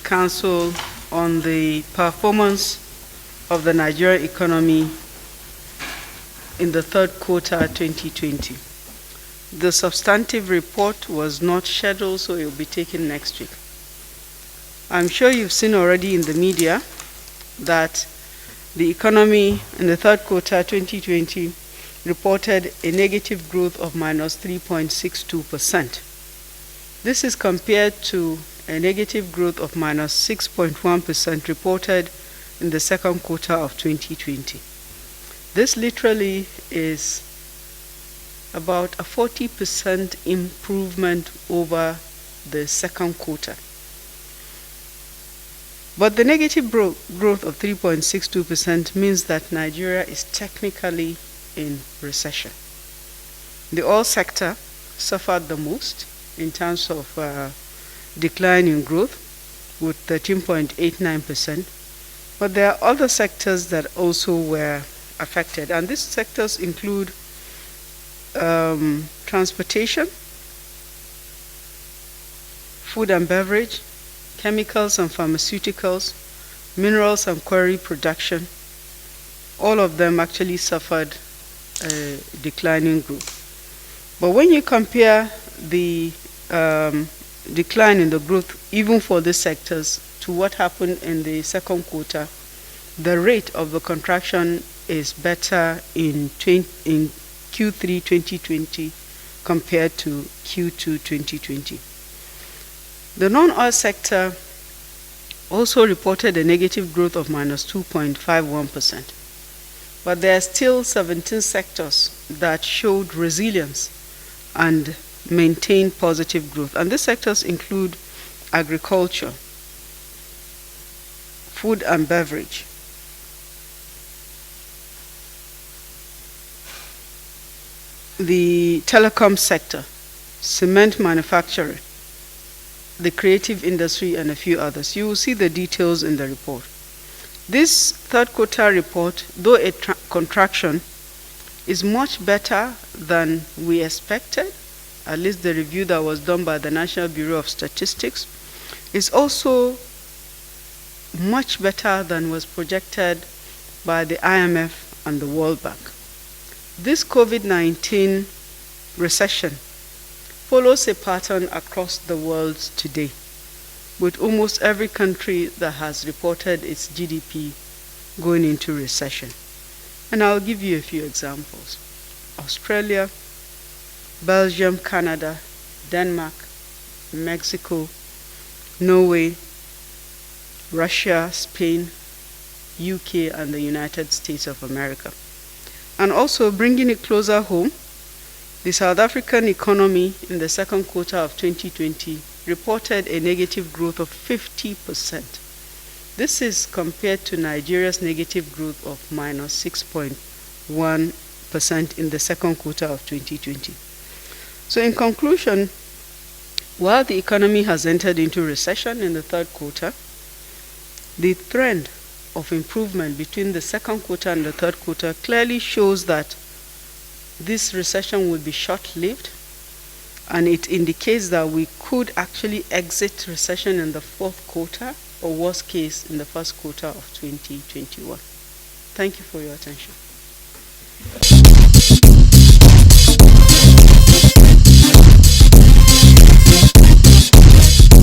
Council on the performance of the Nigerian economy in the third quarter 2020. The substantive report was not scheduled, so it will be taken next week. I'm sure you've seen already in the media that the economy in the third quarter 2020 reported a negative growth of minus 3.62%. This is compared to a negative growth of minus 6.1% reported in the second quarter of 2020. This literally is about a 40% improvement over the second quarter. But the negative growth of 3.62% means that Nigeria is technically in recession. The oil sector suffered the most in terms of decline in growth with 13.89%, but there are other sectors that also were affected, and these sectors include transportation, food and beverage, chemicals and pharmaceuticals, minerals and quarry production. All of them actually suffered a declining growth. But when you compare the decline in the growth, even for these sectors, to what happened in the second quarter, the rate of the contraction is better in Q3 2020 compared to Q2 2020. The non-oil sector also reported a negative growth of minus 2.51%. But there are still 17 sectors that showed resilience and maintained positive growth. And these sectors include agriculture, food and beverage, the telecom sector, cement manufacturing, the creative industry, and a few others. You will see the details in the report. This third quarter report, though a contraction, is much better than we expected. At least the review that was done by the National Bureau of Statistics is also much better than was projected by the IMF and the World Bank. This COVID-19 recession follows a pattern across the world today, with almost every country that has reported its GDP going into recession. And I'll give you a few examples. Australia, Belgium, Canada, Denmark, Mexico, Norway, Russia, Spain, UK, and the United States of America. And also bringing it closer home, the South African economy in the second quarter of 2020 reported a negative growth of 50%. This is compared to Nigeria's negative growth of minus 6.1% in the second quarter of 2020. So in conclusion, while the economy has entered into recession in the third quarter, the trend of improvement between the second quarter and the third quarter clearly shows that this recession will be short-lived, and it indicates that we could actually exit recession in the fourth quarter, or worst case in the first quarter of 2021. Thank you for your attention.